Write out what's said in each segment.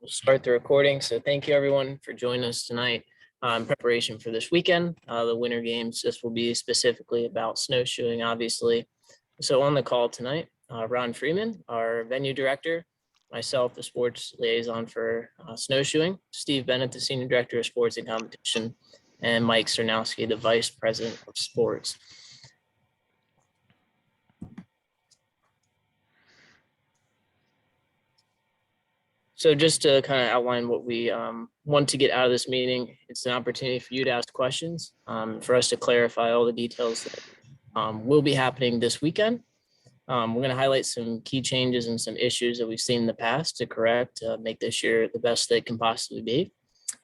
We'll start the recording. So thank you everyone for joining us tonight in preparation for this weekend. The Winter Games, this will be specifically about snowshoeing, obviously. So on the call tonight, Ron Freeman, our venue director, myself, the sports liaison for snowshoeing, Steve Bennett, the senior director of sports and competition, and Mike Cernowski, the vice president of sports. So just to kind of outline what we want to get out of this meeting, it's an opportunity for you to ask questions, for us to clarify all the details that will be happening this weekend. We're going to highlight some key changes and some issues that we've seen in the past to correct, make this year the best that it can possibly be.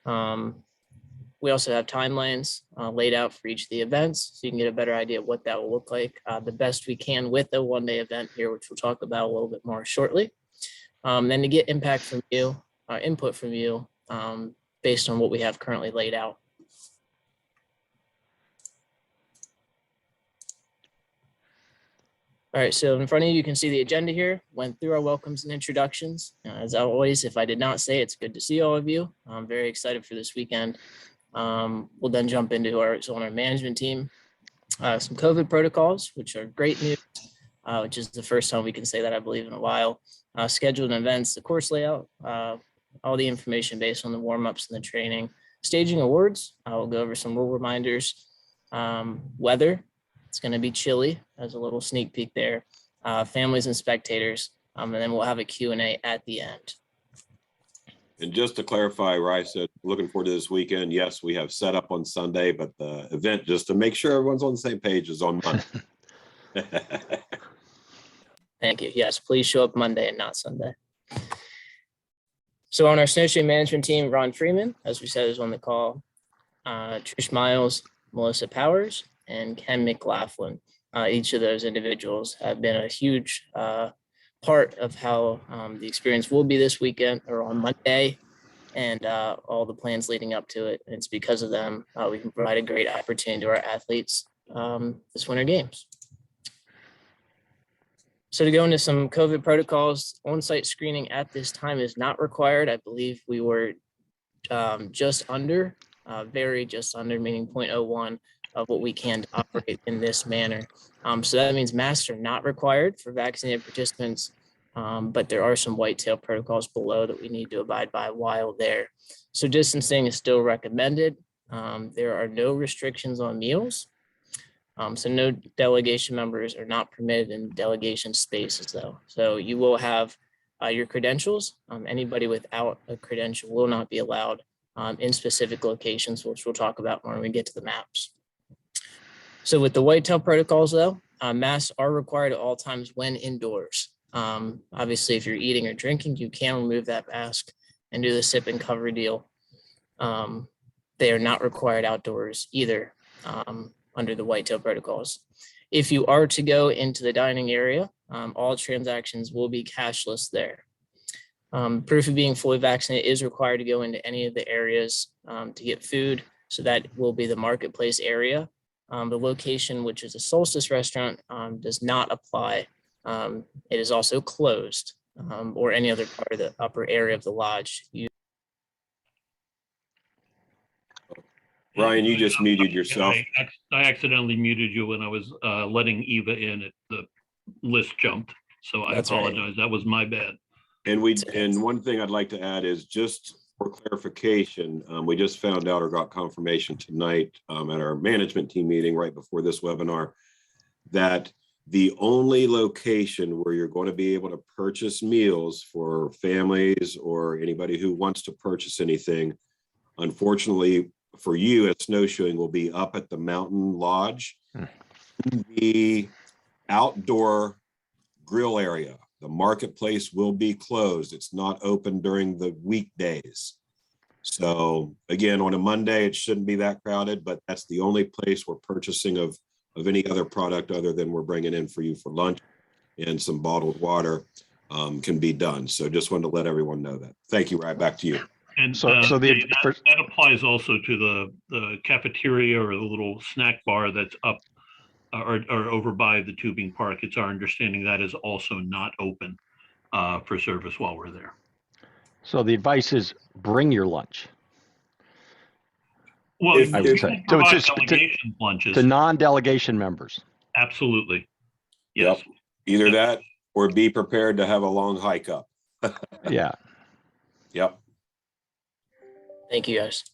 We also have timelines laid out for each of the events, so you can get a better idea of what that will look like the best we can with a one-day event here, which we'll talk about a little bit more shortly. Then to get impact from you, input from you, based on what we have currently laid out. All right, so in front of you, you can see the agenda here. Went through our welcomes and introductions. As always, if I did not say, it's good to see all of you. I'm very excited for this weekend. We'll then jump into our management team. Some COVID protocols, which are great news, which is the first time we can say that, I believe, in a while. Scheduled events, the course layout, all the information based on the warm-ups and the training. Staging awards, we'll go over some rule reminders. Weather, it's going to be chilly, as a little sneak peek there. Families and spectators, and then we'll have a Q&A at the end. And just to clarify, where I said, looking forward to this weekend, yes, we have set up on Sunday, but the event, just to make sure everyone's on the same page, is on Monday. Thank you. Yes, please show up Monday and not Sunday. So on our snowshoeing management team, Ron Freeman, as we said, is on the call. Trish Miles, Melissa Powers, and Ken McLaughlin. Each of those individuals have been a huge part of how the experience will be this weekend or on Monday, and all the plans leading up to it. And it's because of them we can provide a great opportunity to our athletes this Winter Games. So to go into some COVID protocols, on-site screening at this time is not required. I believe we were just under, meaning 0.01 of what we can operate in this manner. So that means masks are not required for vaccinated participants, but there are some whitetail protocols below that we need to abide by while there. So distancing is still recommended. There are no restrictions on meals. So no delegation members are not permitted in delegation spaces though. So you will have your credentials. Anybody without a credential will not be allowed in specific locations, which we'll talk about when we get to the maps. So with the whitetail protocols though, masks are required at all times when indoors. Obviously, if you're eating or drinking, you can remove that mask and do the sip and cover deal. They are not required outdoors either. Under the whitetail protocols. If you are to go into the dining area, all transactions will be cashless there. Proof of being fully vaccinated is required to go into any of the areas to get food. So that will be the marketplace area. The location, which is a Solstice restaurant, does not apply. It is also closed, or any other part of the upper area of the lodge. Ryan, you just muted yourself. I accidentally muted you when I was letting Eva in. The list jumped, so I apologize. Right. That was my bad. And one thing I'd like to add is, just for clarification, we just found out or got confirmation tonight at our management team meeting right before this webinar that the only location where you're going to be able to purchase meals for families or anybody who wants to purchase anything, unfortunately, for you at snowshoeing, will be up at the mountain lodge, the outdoor grill area. The marketplace will be closed. It's not open during the weekdays. So again, on a Monday, it shouldn't be that crowded, but that's the only place where purchasing of any other product other than we're bringing in for you for lunch and some bottled water can be done. So just wanted to let everyone know that. Thank you. Right back to you. And that applies also to the cafeteria or the little snack bar that's up or over by the tubing park. It's our understanding that is also not open for service while we're there. So the advice is bring your lunch. Well, If- I we would say. can So it's provide just delegation lunches. to non-delegation members. Absolutely. Yes. Yep. Either that or be prepared to have a long hike up. Yeah. Yep. Thank you, guys.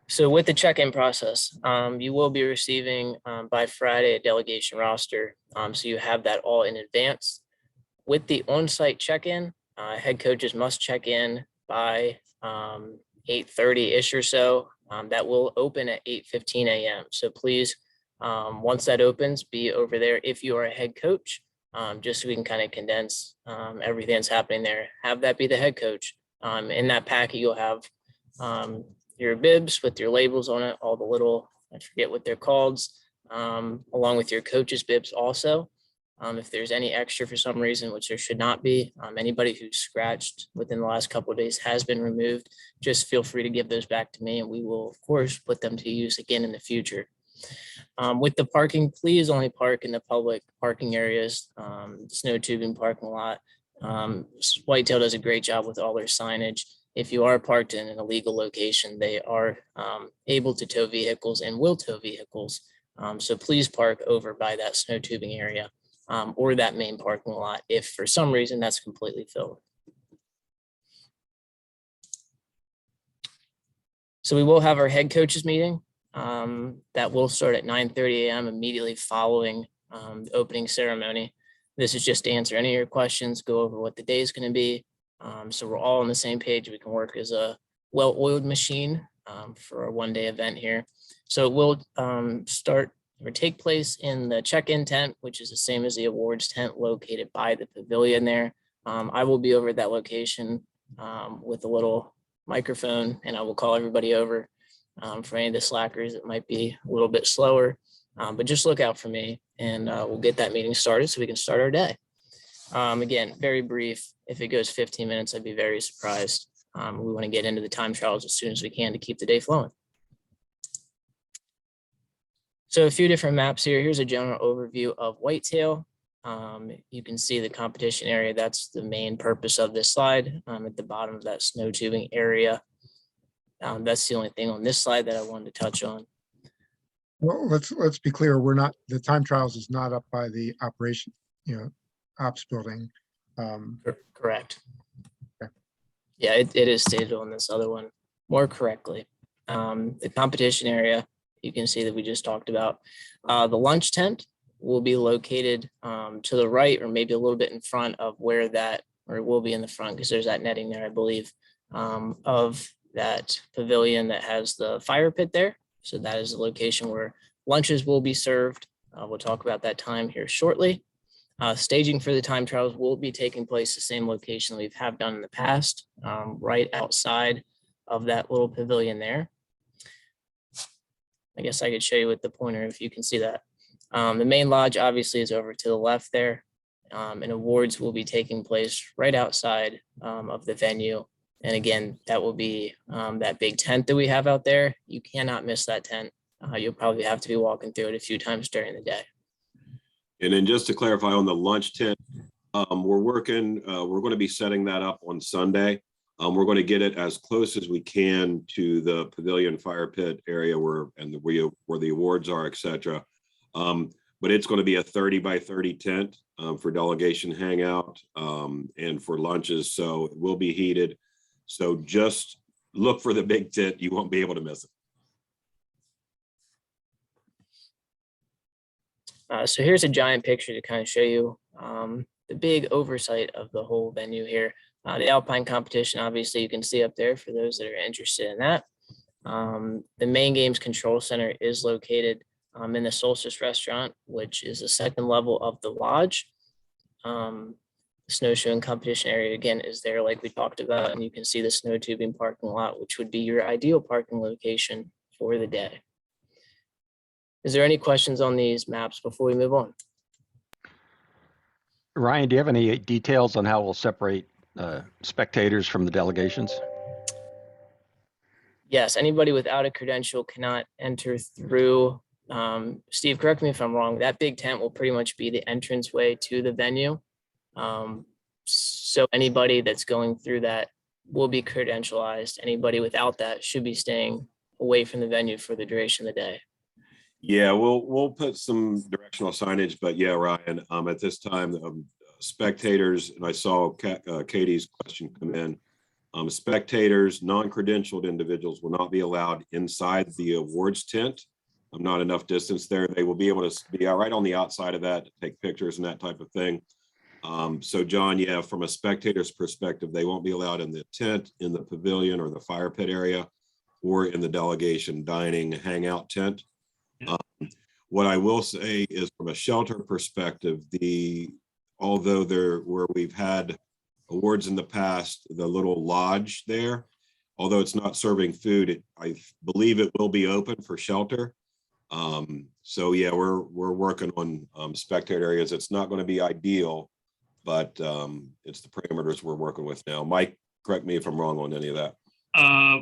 So with the check-in process, you will be receiving by Friday a delegation roster. So you have that all in advance. With the on-site check-in, head coaches must check in by 8:30-ish or so. That will open at 8:15 a.m. So please, once that opens, be over there if you are a head coach, just so we can kind of condense everything that's happening there. Have that be the head coach. In that packet, you'll have your bibs with your labels on it, all the little, I forget what they're called, along with your coach's bibs also. If there's any extra for some reason, which there should not be, anybody who's scratched within the last couple of days has been removed. Just feel free to give those back to me and we will, of course, put them to use again in the future. With the parking, please only park in the public parking areas, snow tubing parking lot. Whitetail does a great job with all their signage. If you are parked in an illegal location, they are able to tow vehicles and will tow vehicles. So please park over by that snow tubing area or that main parking lot if for some reason that's completely filled. So we will have our head coaches meeting that will start at 9:30 a.m. immediately following the opening ceremony. This is just to answer any of your questions, go over what the day is going to be. So we're all on the same page. We can work as a well-oiled machine for a one-day event here. So it will start or take place in the check-in tent, which is the same as the awards tent located by the pavilion there. I will be over at that location with a little microphone and I will call everybody over for any of the slackers that might be a little bit slower. But just look out for me and we'll get that meeting started so we can start our day. Again, very brief. If it goes 15 minutes, I'd be very surprised. We want to get into the time trials as soon as we can to keep the day flowing. So a few different maps here. Here's a general overview of Whitetail. You can see the competition area. That's the main purpose of this slide at the bottom of that snow tubing area. That's the only thing on this slide that I wanted to touch on. Well, let's be clear. We're not, the time trials is not up by the operation, ops building. Correct. Okay. Yeah, it is stated on this other one more correctly. The competition area, you can see that we just talked about. The lunch tent will be located to the right or maybe a little bit in front of where that, or it will be in the front because there's that netting there, I believe, of that pavilion that has the fire pit there. So that is the location where lunches will be served. We'll talk about that time here shortly. Staging for the time trials will be taking place the same location we have done in the past, right outside of that little pavilion there. I guess I could show you with the pointer if you can see that. The main lodge obviously is over to the left there, and awards will be taking place right outside of the venue. And again, that will be that big tent that we have out there. You cannot miss that tent. You'll probably have to be walking through it a few times during the day. And then just to clarify on the lunch tent, we're going to be setting that up on Sunday. We're going to get it as close as we can to the pavilion fire pit area where the awards are, et cetera. But it's going to be a 30 by 30 tent for delegation hangout and for lunches. So it will be heated. So just look for the big tent. You won't be able to miss it. So here's a giant picture to kind of show you the big oversight of the whole venue here. The Alpine competition, obviously, you can see up there for those that are interested in that. The main games control center is located in the Solstice restaurant, which is the second level of the lodge. The snowshoeing competition area, again, is there like we talked about, and you can see the snow tubing parking lot, which would be your ideal parking location for the day. Is there any questions on these maps before we move on? Ryan, do you have any details on how we'll separate spectators from the delegations? Yes, anybody without a credential cannot enter through. Steve, correct me if I'm wrong. That big tent will pretty much be the entranceway to the venue. So anybody that's going through that will be credentialized. Anybody without that should be staying away from the venue for the duration of the day. Yeah, we'll put some directional signage, but yeah, Ryan, at this time, spectators, and I saw Katie's question come in. Spectators, non-credentialed individuals will not be allowed inside the awards tent. Not enough distance there. They will be able to be right on the outside of that, take pictures and that type of thing. So John, yeah, from a spectator's perspective, they won't be allowed in the tent, in the pavilion or the fire pit area, or in the delegation dining hangout tent. What I will say is from a shelter perspective, although where we've had awards in the past, the little lodge there, although it's not serving food, I believe it will be open for shelter. So yeah, we're working on spectator areas. It's not going to be ideal, but it's the parameters we're working with now. Mike, correct me if I'm wrong on any of that.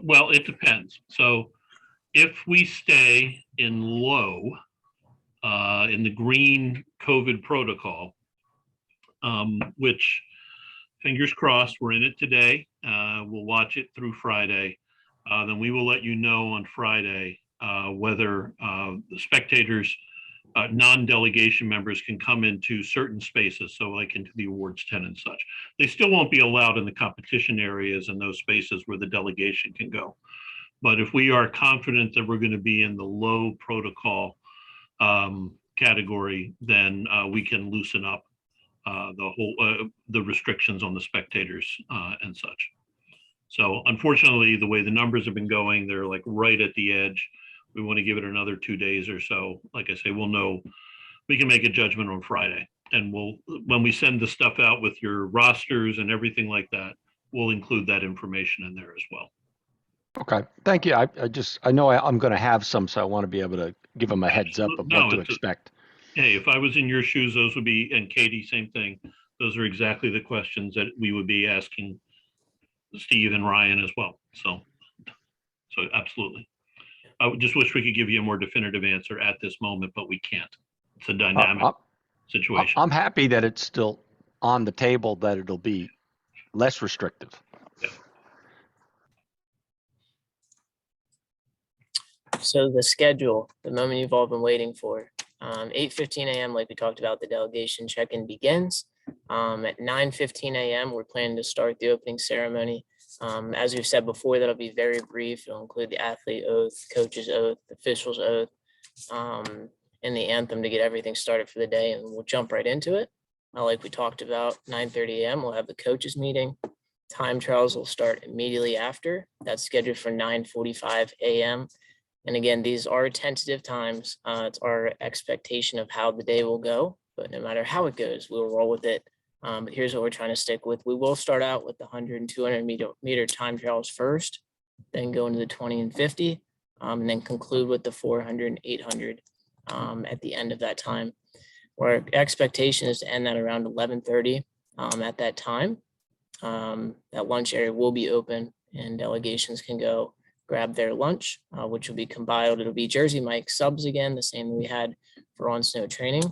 Well, it depends. So if we stay in low, in the green COVID protocol, which fingers crossed, we're in it today. We'll watch it through Friday. Then we will let you know on Friday whether the spectators, non-delegation members can come into certain spaces, so like into the awards tent and such. They still won't be allowed in the competition areas and those spaces where the delegation can go. But if we are confident that we're going to be in the low protocol category, then we can loosen up the restrictions on the spectators and such. So unfortunately, the way the numbers have been going, they're like right at the edge. We want to give it another 2 days or so. Like I say, we'll know, we can make a judgment on Friday, and when we send the stuff out with your rosters and everything like that, we'll include that information in there as well. Okay, thank you. I know I'm going to have some, so I want to be able to give them a heads up of what to expect. Hey, if I was in your shoes, those would be, and Katie, same thing. Those are exactly the questions that we would be asking Steve and Ryan as well. So absolutely. I would just wish we could give you a more definitive answer at this moment, but we can't. It's a dynamic situation. I'm happy that it's still on the table, that it'll be less restrictive. Yeah. So the schedule, the moment you've all been waiting for, 8:15 a.m. like we talked about, the delegation check-in begins. At 9:15 a.m. we're planning to start the opening ceremony. As we've said before, that'll be very brief. It'll include the athlete oath, coach's oath, official's oath, and the anthem to get everything started for the day, and we'll jump right into it. Like we talked about, 9:30 a.m. we'll have the coaches meeting. Time trials will start immediately after. That's scheduled for 9:45 a.m. And again, these are tentative times. It's our expectation of how the day will go, but no matter how it goes, we'll roll with it. But here's what we're trying to stick with. We will start out with the 100 and 200 meter time trials first, then go into the 20 and 50, and then conclude with the 400 and 800 at the end of that time. Our expectation is to end at around 11:30 at that time. That lunch area will be open and delegations can go grab their lunch, which will be compiled. It'll be Jersey Mike subs again, the same we had for on snow training.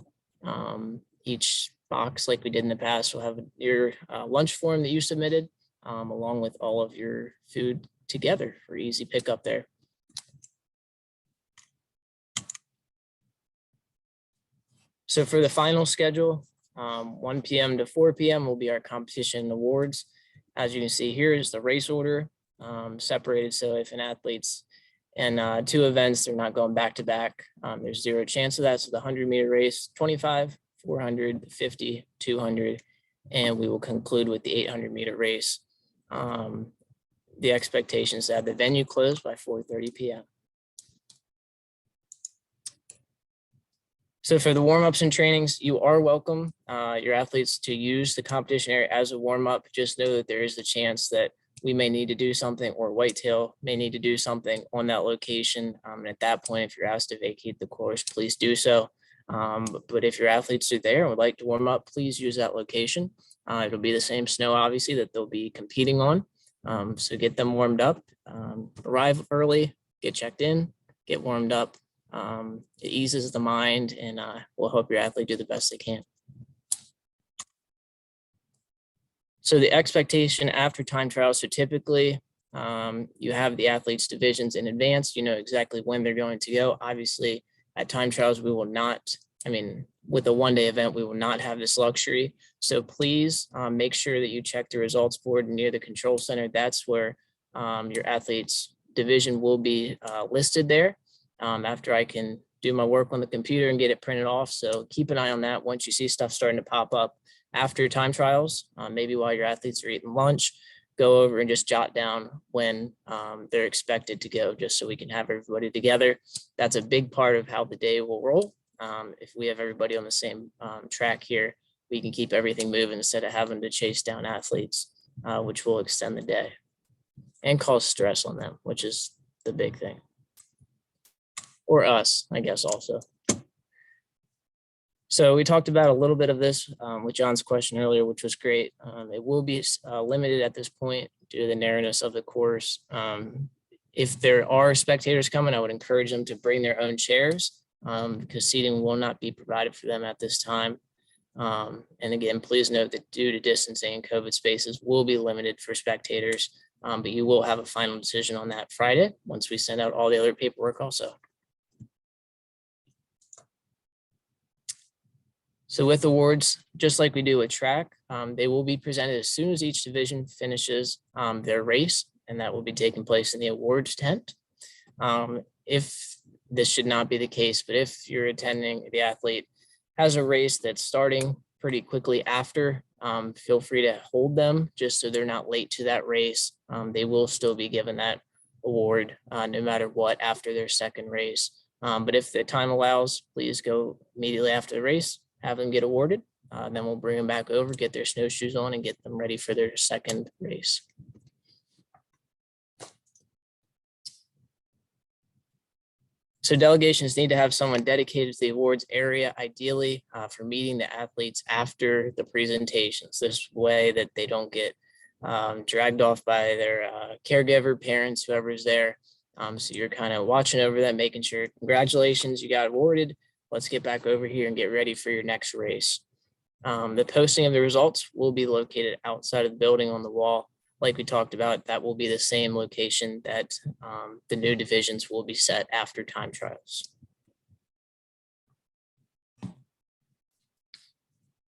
Each box, like we did in the past, will have your lunch form that you submitted, along with all of your food together for easy pickup there. So for the final schedule, 1 p.m. to 4 p.m. will be our competition awards. As you can see here is the race order, separated. So if an athlete's in 2 events, they're not going back to back, there's 0 chance of that. So the 100-meter race, 25, 400, 50, 200, and we will conclude with the 800-meter race. The expectation is to have the venue closed by 4:30 p.m. So for the warm-ups and trainings, you are welcome, your athletes, to use the competition area as a warm-up. Just know that there is the chance that we may need to do something, or Whitetail may need to do something on that location. And at that point, if you're asked to vacate the course, please do so. But if your athletes are there and would like to warm up, please use that location. It'll be the same snow, obviously, that they'll be competing on. So get them warmed up, arrive early, get checked in, get warmed up. It eases the mind, and will help your athlete do the best they can. So the expectation after time trials, so typically you have the athletes divisions in advance, you know exactly when they're going to go. Obviously at time trials, we will not, I mean, with a 1-day event, we will not have this luxury. So please make sure that you check the results board near the control center. That's where your athletes division will be listed there after I can do my work on the computer and get it printed off. So keep an eye on that. Once you see stuff starting to pop up after time trials, maybe while your athletes are eating lunch, go over and just jot down when they're expected to go, just so we can have everybody together. That's a big part of how the day will roll. If we have everybody on the same track here, we can keep everything moving instead of having to chase down athletes, which will extend the day and cause stress on them, which is the big thing. Or us, I guess, also. So we talked about a little bit of this with John's question earlier, which was great. It will be limited at this point due to the narrowness of the course. If there are spectators coming, I would encourage them to bring their own chairs because seating will not be provided for them at this time. And again, please note that due to distancing and COVID, spaces will be limited for spectators, but you will have a final decision on that Friday once we send out all the other paperwork also. So with awards, just like we do with track, they will be presented as soon as each division finishes their race, and that will be taking place in the awards tent. If this should not be the case, but if you're attending, the athlete has a race that's starting pretty quickly after, feel free to hold them just so they're not late to that race. They will still be given that award no matter what after their second race. But if the time allows, please go immediately after the race, have them get awarded. Then we'll bring them back over, get their snowshoes on and get them ready for their second race. So delegations need to have someone dedicated to the awards area, ideally for meeting the athletes after the presentations. This way that they don't get dragged off by their caregiver, parents, whoever's there. So you're kind of watching over them, making sure, congratulations, you got awarded. Let's get back over here and get ready for your next race. The posting of the results will be located outside of the building on the wall. Like we talked about, that will be the same location that the new divisions will be set after time trials.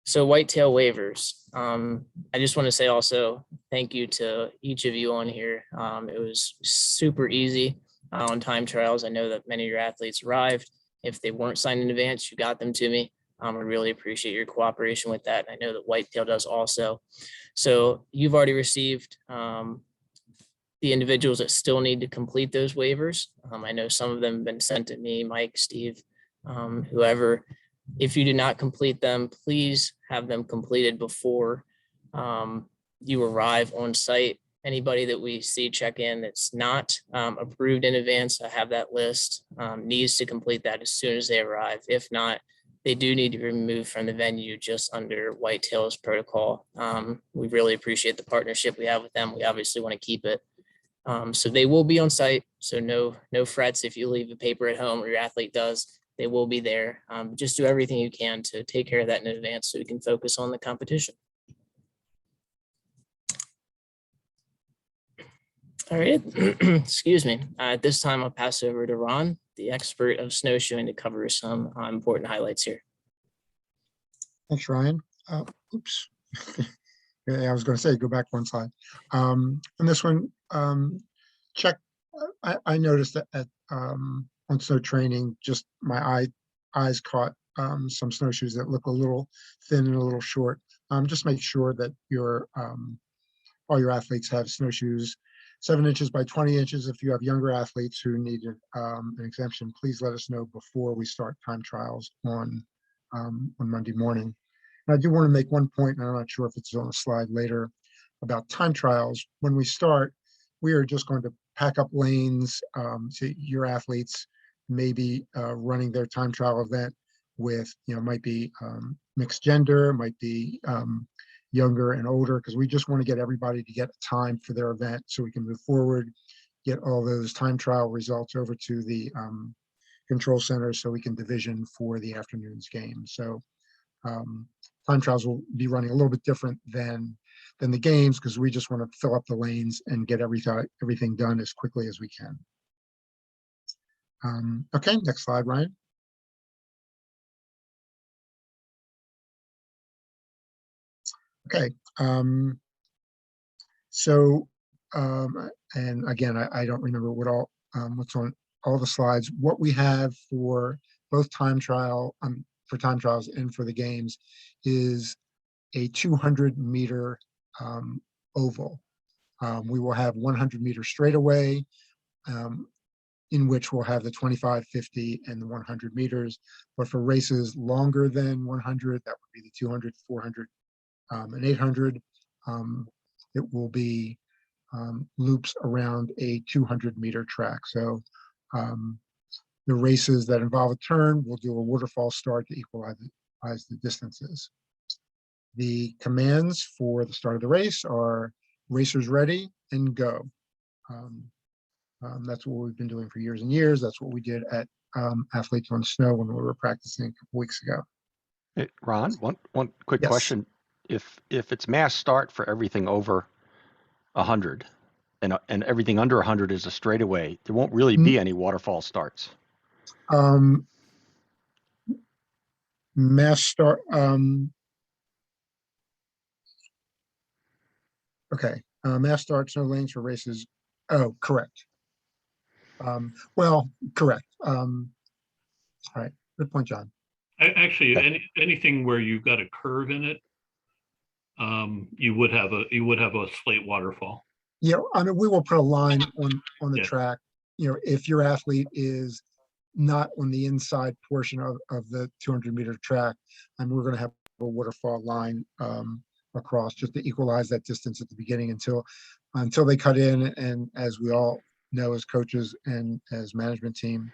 So whitetail waivers. I just want to say also thank you to each of you on here. It was super easy on time trials. I know that many of your athletes arrived. If they weren't signed in advance, you got them to me. I really appreciate your cooperation with that. I know that Whitetail does also. So you've already received the individuals that still need to complete those waivers. I know some of them have been sent to me, Mike, Steve, whoever. If you do not complete them, please have them completed before you arrive on site. Anybody that we see check in that's not approved in advance, I have that list, needs to complete that as soon as they arrive. If not, they do need to be removed from the venue just under Whitetail's protocol. We really appreciate the partnership we have with them. We obviously want to keep it. So they will be on site. So no frets if you leave a paper at home or your athlete does. They will be there. Just do everything you can to take care of that in advance so we can focus on the competition. All right, excuse me. At this time, I'll pass over to Ron, the expert of snowshoeing, to cover some important highlights here. Thanks, Ryan. Oops. Yeah, I was going to say, go back one slide. On this one, check. I noticed that at on snow training, just my eyes caught some snowshoes that look a little thin and a little short. Just make sure that all your athletes have snowshoes 7 inches by 20 inches. If you have younger athletes who need an exemption, please let us know before we start time trials on Monday morning. And I do want to make one point, and I'm not sure if it's on a slide later, about time trials. When we start, we are just going to pack up lanes. So your athletes may be running their time trial event with, might be mixed gender, might be younger and older, because we just want to get everybody to get a time for their event so we can move forward, get all those time trial results over to the control center so we can division for the afternoon's game. So time trials will be running a little bit different than than the games, because we just want to fill up the lanes and get everything done as quickly as we can. Okay, next slide, Ryan. Okay, so and again, I don't remember what all what's on all the slides. What we have for both time trials and for the games is a 200-meter oval. We will have 100-meter straightaway, in which we'll have the 25, 50, and the 100 meters. But for races longer than 100, that would be the 200, 400, and 800. It will be loops around a 200-meter track. So the races that involve a turn will do a waterfall start to equalize the distances. The commands for the start of the race are racers ready and go. That's what we've been doing for years and years. That's what we did at Athletes on Snow when we were practicing a couple weeks ago. Hey, Ron, one quick Yes. question. If it's mass start for everything over 100 and everything under 100 is a straightaway, there won't really be any waterfall starts. Mass start. Okay. Mass starts, no lanes for races. Oh, correct. Well, correct. All right. Good point, John. Actually, Okay. anything where you've got a curve in it, you would have a slate waterfall. Yeah, I mean, we will put a line on the Yeah. track. You know, if your athlete is not on the inside portion of the 200-meter track, and we're going to have a waterfall line across just to equalize that distance at the beginning until they cut in. And as we all know, as coaches and as management team,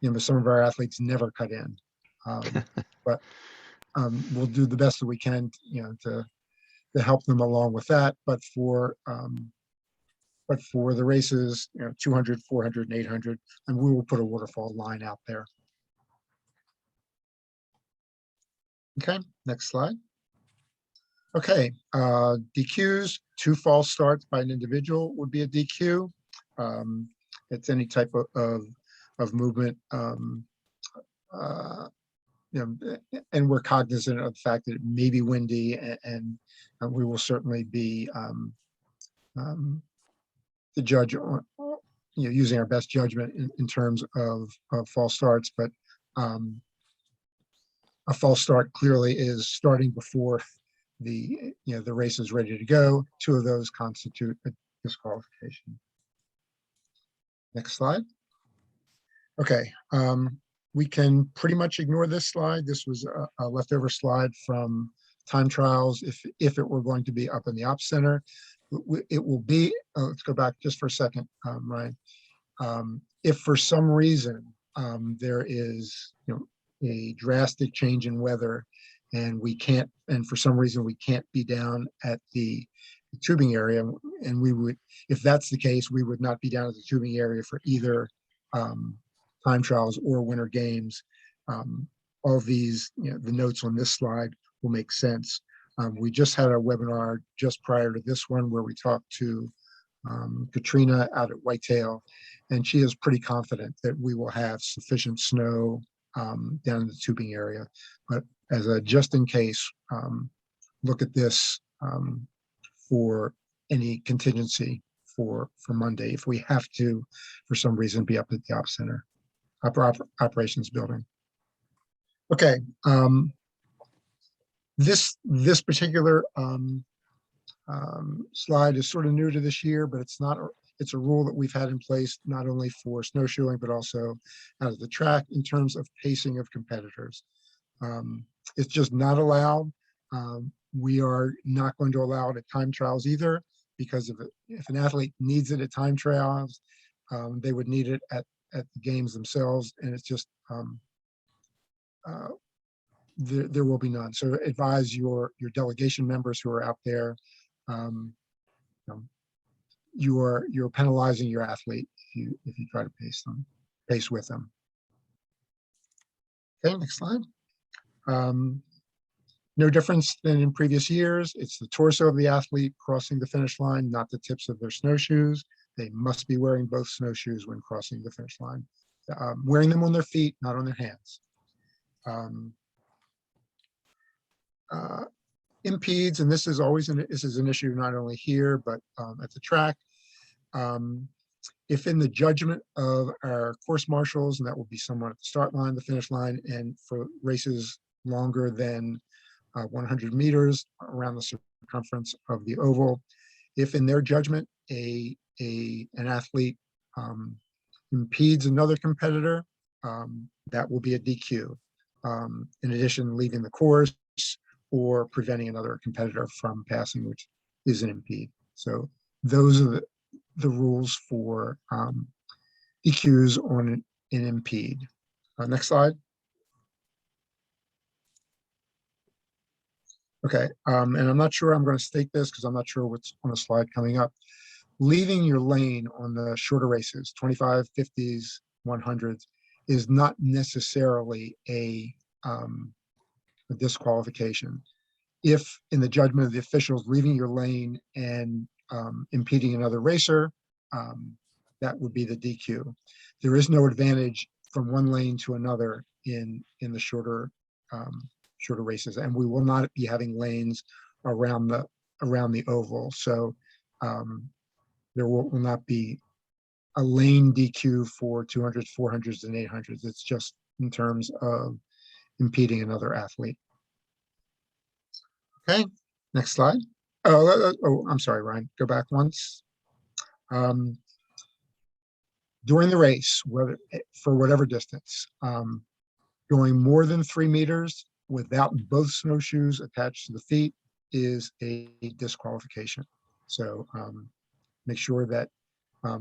you know, some of our athletes never cut in, but we'll do the best that we can, you know, to help them along with that. But for the races, you know, 200, 400, and 800, and we will put a waterfall line out there. Okay, next slide. Okay, DQs, 2 false starts by an individual would be a DQ. It's any type of movement, you know, and we're cognizant of the fact that it may be windy, and we will certainly be the judge on, you know, using our best judgment in terms of false starts. But a false start clearly is starting before the race is ready to go. 2 of those constitute a disqualification. Next slide. Okay, we can pretty much ignore this slide. This was a leftover slide from time trials. If it were going to be up in the ops center, it will be. Let's go back just for a second, Ryan. If for some reason there is, you know, a drastic change in weather, and for some reason we can't be down at the tubing area, and we would, if that's the case, we would not be down at the tubing area for either time trials or winter games. All of these, you know, the notes on this slide will make sense. We just had a webinar just prior to this one where we talked to Katrina out at Whitetail, and she is pretty confident that we will have sufficient snow down in the tubing area. But as a just in case, look at this for any contingency for Monday if we have to, for some reason, be up at the ops center, operations building. Okay, this particular slide is sort of new to this year, but it's not. It's a rule that we've had in place not only for snowshoeing but also out of the track in terms of pacing of competitors. It's just not allowed. We are not going to allow it at time trials either, because if an athlete needs it at time trials, they would need it at the games themselves, and it's just there will be none. So advise your delegation members who are out there. You're penalizing your athlete if you try to pace with them. Okay, next slide. No difference than in previous years. It's the torso of the athlete crossing the finish line, not the tips of their snowshoes. They must be wearing both snowshoes when crossing the finish line. Wearing them on their feet, not on their hands. Impedes, and this is always this is an issue not only here but at the track. If in the judgment of our course marshals, and that will be someone at the start line, the finish line, and for races longer than 100 meters around the circumference of the oval, if in their judgment an athlete impedes another competitor, that will be a DQ. In addition, leaving the course or preventing another competitor from passing, which is an impede. So those are the rules for DQs on an impede. Next slide. Okay, and I'm not sure I'm going to state this because I'm not sure what's on the slide coming up. Leaving your lane on the shorter races, 25, 50s, 100s, is not necessarily a disqualification. If in the judgment of the officials, leaving your lane and impeding another racer, that would be the DQ. There is no advantage from one lane to another in the shorter races, and we will not be having lanes around the oval. So there will not be a lane DQ for 200s, 400s, and 800s. It's just in terms of impeding another athlete. Okay, next slide. Oh, I'm sorry, Ryan. Go back once. During the race, for whatever distance, going more than 3 meters without both snowshoes attached to the feet is a disqualification. So make sure that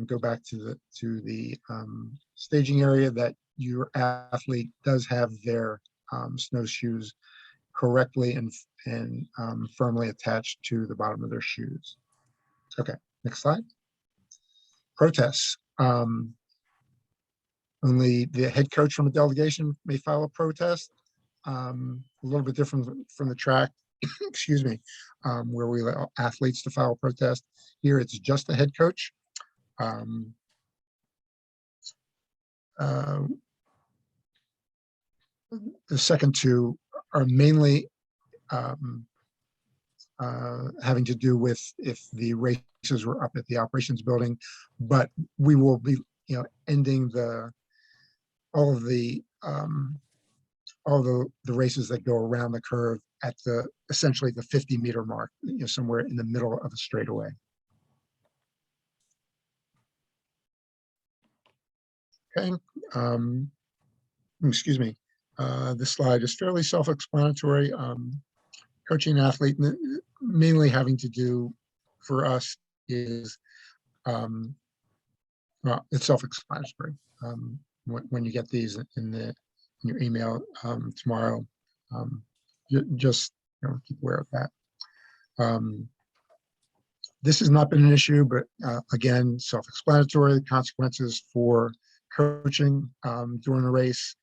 go back to the staging area, that your athlete does have their snowshoes correctly and firmly attached to the bottom of their shoes. Okay, next slide. Protests. Only the head coach from a delegation may file a protest. A little bit different from the track, excuse me, where we allow athletes to file a protest. Here it's just the head coach. The second two are mainly having to do with if the races were up at the operations building, but we will be, ending all the races that go around the curve at essentially the 50-meter mark, somewhere in the middle of a straightaway. Okay, excuse me. This slide is fairly self-explanatory. Coaching an athlete, mainly having to do for us is, well, it's self-explanatory. When you get these in your email tomorrow, just keep aware of that. This has not been an issue, but again, self-explanatory. The consequences for coaching during a race.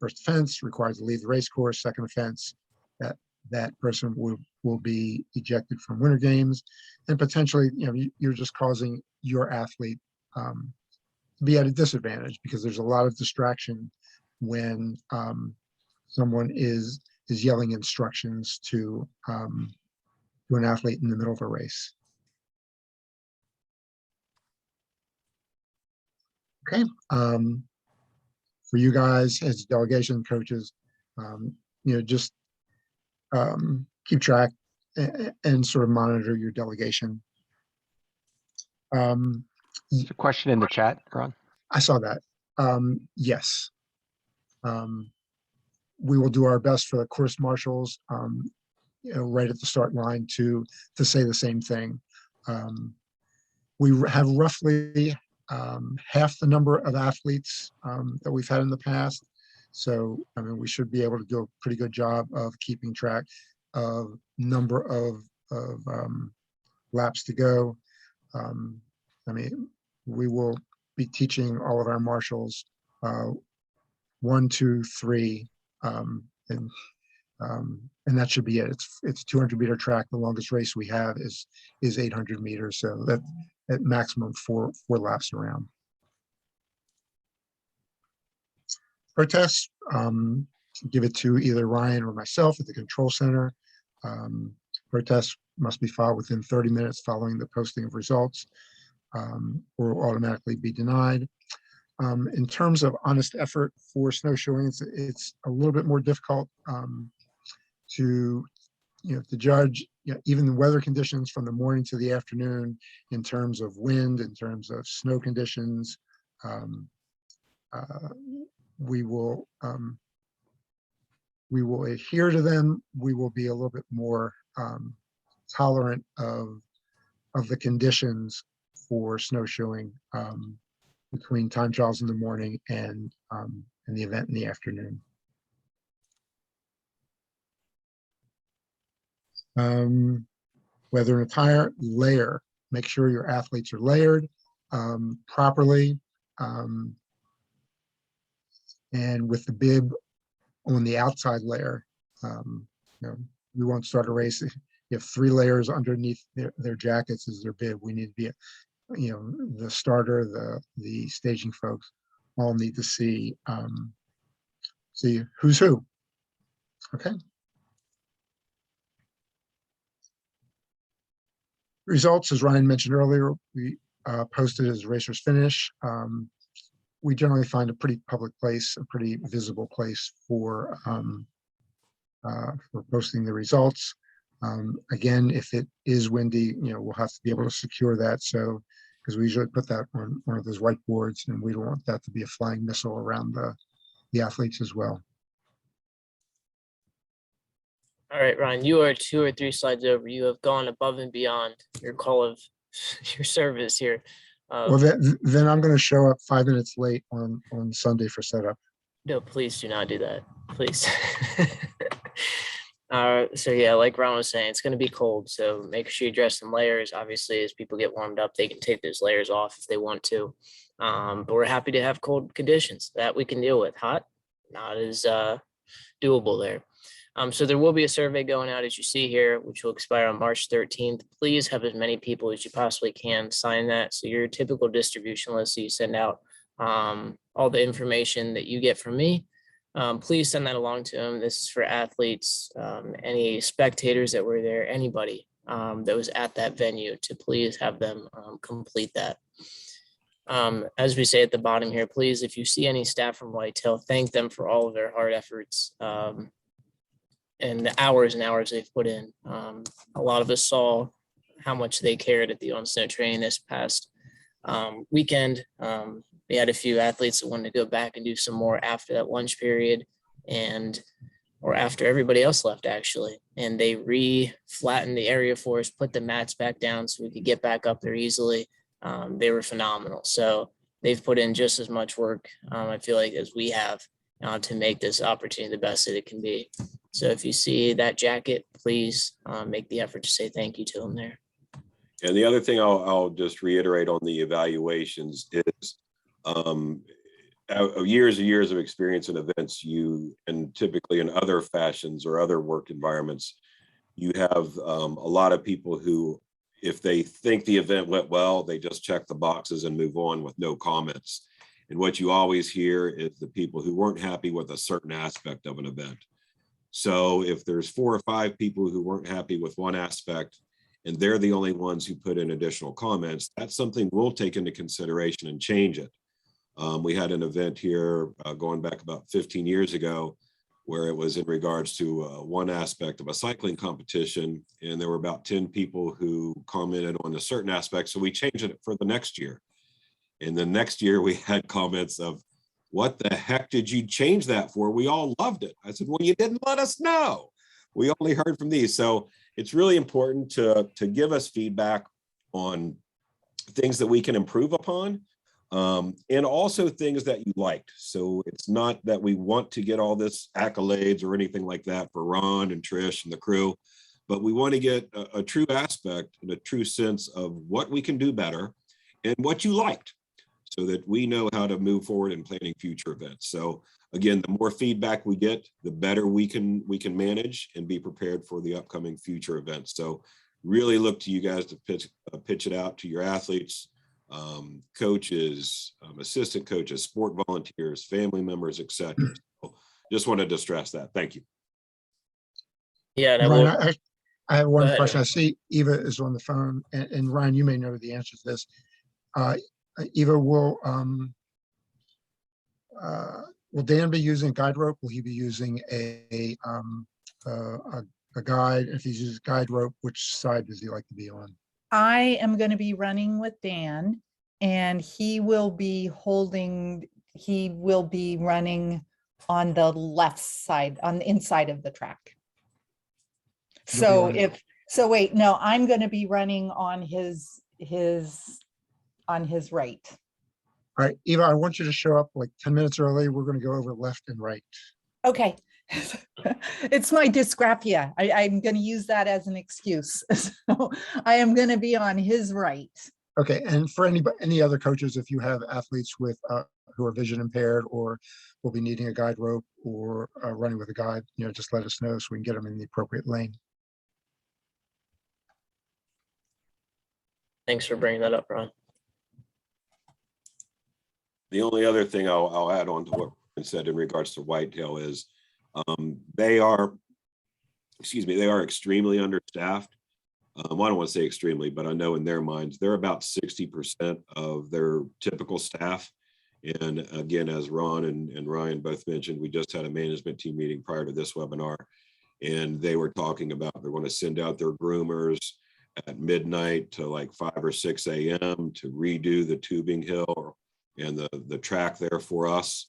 First offense requires to leave the race course. Second offense, that person will be ejected from winter games, and potentially, you're just causing your athlete to be at a disadvantage because there's a lot of distraction when someone is yelling instructions to an athlete in the middle of a race. Okay. For you guys as delegation coaches, just keep track and sort of monitor your delegation. There's a question in the chat, Ron. I saw that. Yes. We will do our best for the course marshals, right at the start line to say the same thing. We have roughly half the number of athletes that we've had in the past. So, we should be able to do a pretty good job of keeping track of number of laps to go. We will be teaching all of our marshals 1, 2, 3 and that should be it. It's 200-meter track. The longest race we have is 800 meters. So that at maximum four laps around. Protests, give it to either Ryan or myself at the control center. Protests must be filed within 30 minutes following the posting of results, or will automatically be denied. In terms of honest effort for snowshoeing, it's a little bit more difficult to judge, even the weather conditions from the morning to the afternoon in terms of wind, in terms of snow conditions. We will adhere to them. We will be a little bit more tolerant of the conditions for snowshoeing between time trials in the morning and the event in the afternoon. Weather and attire, layer. Make sure your athletes are layered properly, and with the bib on the outside layer. We won't start a race if you have 3 layers underneath their jackets as their bib. We need to be, the starter, the staging folks all need to see who's who. Okay. Results, as Ryan mentioned earlier, we posted as racers finish. We generally find a pretty public place, a pretty visible place for posting the results. Again, if it is windy, we'll have to be able to secure that. So, because we usually put that on one of those whiteboards, and we don't want that to be a flying missile around the athletes as well. All right, Ryan, you are 2 or 3 slides over. You have gone above and beyond your call of your service here. Well, then I'm going to show up 5 minutes late on Sunday for setup. No, please do not do that, please. So yeah, like Ron was saying, it's going to be cold, so make sure you dress in layers. Obviously, as people get warmed up, they can take those layers off if they want to. But we're happy to have cold conditions that we can deal with. Hot, not as doable there. So there will be a survey going out, as you see here, which will expire on March 13th. Please have as many people as you possibly can sign that. So your typical distribution list, so you send out all the information that you get from me. Please send that along to them. This is for athletes, any spectators that were there, anybody that was at that venue, to please have them complete that. As we say at the bottom here, please, if you see any staff from Whitetail, thank them for all of their hard efforts and the hours and hours they've put in. A lot of us saw how much they cared at the On Snow training this past weekend. We had a few athletes that wanted to go back and do some more after that lunch period, or after everybody else left, actually. And they re-flattened the area for us, put the mats back down so we could get back up there easily. They were phenomenal. So they've put in just as much work, I feel like, as we have to make this opportunity the best that it can be. So if you see that jacket, please make the effort to say thank you to them there. And the other thing I'll just reiterate on the evaluations is years and years of experience in events, and typically in other fashions or other work environments, you have a lot of people who, if they think the event went well, they just check the boxes and move on with no comments. And what you always hear is the people who weren't happy with a certain aspect of an event. So if there's 4 or 5 people who weren't happy with one aspect, and they're the only ones who put in additional comments, that's something we'll take into consideration and change it. We had an event here going back about 15 years ago, where it was in regards to one aspect of a cycling competition, and there were about 10 people who commented on a certain aspect. So we changed it for the next year. And the next year we had comments of, what the heck did you change that for? We all loved it. I said, well, you didn't let us know. We only heard from these. So it's really important to give us feedback on things that we can improve upon, and also things that you liked. So it's not that we want to get all this accolades or anything like that for Ron and Trish and the crew, but we want to get a true aspect and a true sense of what we can do better and what you liked, so that we know how to move forward in planning future events. So again, the more feedback we get, the better we can manage and be prepared for the upcoming future events. So really look to you guys to pitch it out to your athletes, coaches, assistant coaches, sport volunteers, family members, etc. So just wanted to stress that. Thank you. Yeah, and I Ryan, will. I have one ahead, question. I Ryan. see Eva is on the phone, and Ryan, you may know the answer to this. Eva, will Dan be using a guide rope? Will he be using a guide? If he's using guide rope, which side does he like to be on? I am going to be running with Dan, and he will be running on the left side, on the inside of the track. You'll be So wait, no, I'm going to be running on his right. All right, Eva, I want you to show up like 10 minutes early. We're going to go over left and right. Okay. It's my dysgraphia. I'm going to use that as an excuse. So I am going to be on his right. Okay, and for any other coaches, if you have athletes with who are vision impaired or will be needing a guide rope or running with a guide, just let us know so we can get them in the appropriate lane. Thanks for bringing that up, Ron. The only other thing I'll add on to what Ryan said in regards to Whitetail is they are extremely understaffed. I don't want to say extremely, but I know in their minds, they're about 60% of their typical staff. And again, as Ron and Ryan both mentioned, we just had a management team meeting prior to this webinar, and they were talking about they're going to send out their groomers at midnight to like 5 or 6 a.m. to redo the tubing hill and the track there for us.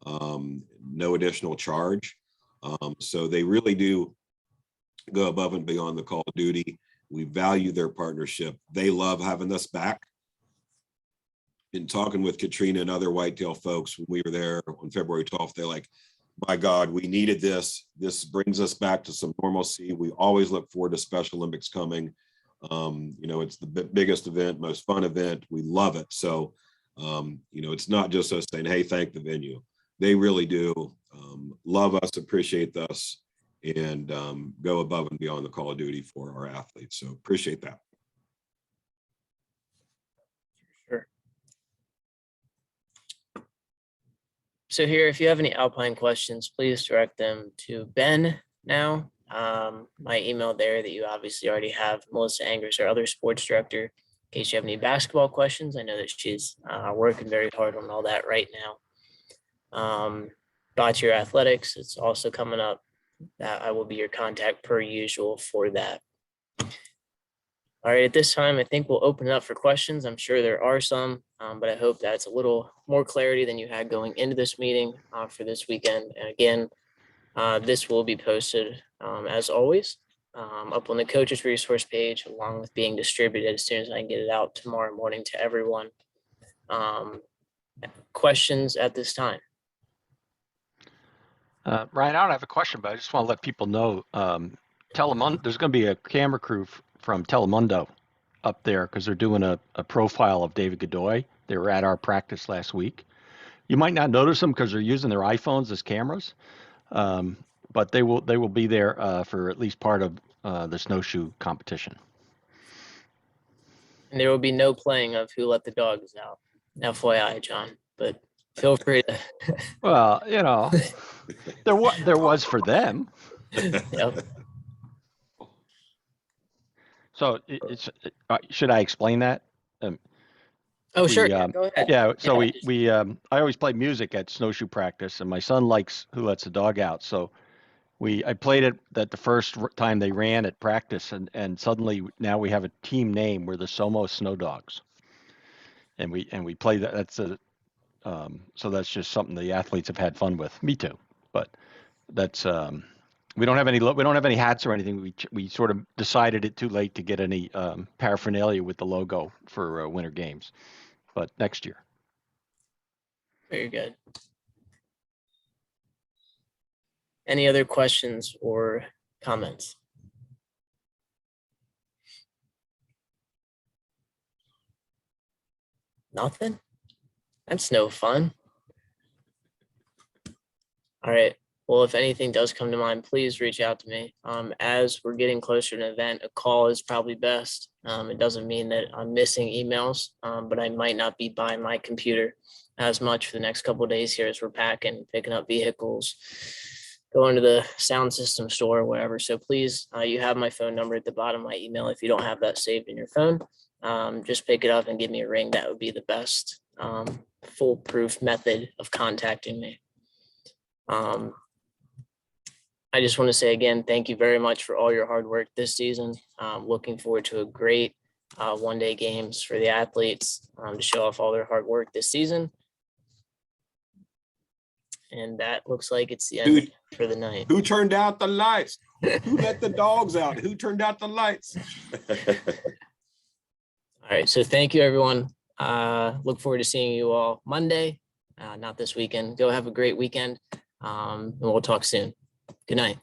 No additional charge. So they really do go above and beyond the call of duty. We value their partnership. They love having us back. In talking with Katrina and other Whitetail folks when we were there on February 12th, they're like, my God, we needed this. This brings us back to some normalcy. We always look forward to Special Olympics coming. It's the biggest event, most fun event. We love it. So, it's not just us saying, hey, thank the venue. They really do love us, appreciate us, and go above and beyond the call of duty for our athletes. So appreciate that. Sure. So here, if you have any Alpine questions, please direct them to Ben now. My email there that you obviously already have, Melissa Angers, our other sports director. In case you have any basketball questions, I know that she's working very hard on all that right now. Bocce Athletics, it's also coming up. I will be your contact per usual for that. All right, at this time, I think we'll open it up for questions. I'm sure there are some, but I hope that's a little more clarity than you had going into this meeting for this weekend. And again, this will be posted as always up on the coaches resource page, along with being distributed as soon as I can get it out tomorrow morning to everyone. Questions at this time? Ryan, I don't have a question, but I just want to let people know, there's going to be a camera crew from Telemundo up there because they're doing a profile of David Godoy. They were at our practice last week. You might not notice them because they're using their iPhones as cameras, but they will be there for at least part of the snowshoe competition. And there will be no playing of Who Let the Dogs Out, FYI, John, but feel free to. Well, there was for them. Yep. So should I explain that? Oh, sure. Yeah, go ahead. Yeah. So Yeah, I always play music at snowshoe practice, and my son likes Who Lets the Dog Out. So I played it that the first time they ran at practice, and suddenly now we have a team name. We're the Somos Snow Dogs, and we play that. So that's just something the athletes have had fun with. Me too, but that's we don't have any hats or anything. We sort of decided it too late to get any paraphernalia with the logo for Winter Games, but next year. very good. Any other questions or comments? Nothing? That's no fun. All right. Well, if anything does come to mind, please reach out to me. As we're getting closer to an event, a call is probably best. It doesn't mean that I'm missing emails, but I might not be by my computer as much for the next couple of days here as we're packing, picking up vehicles, going to the sound system store or whatever. So please, you have my phone number at the bottom of my email. If you don't have that saved in your phone, just pick it up and give me a ring. That would be the best foolproof method of contacting me. I just want to say again, thank you very much for all your hard work this season. Looking forward to a great one-day games for the athletes to show off all their hard work this season. And that looks like it's the end for the night. Who turned out the lights? Who let the dogs out? Who turned out the lights? All right. So thank you, everyone. Look forward to seeing you all Monday, not this weekend. Go have a great weekend. And we'll talk soon. Good night.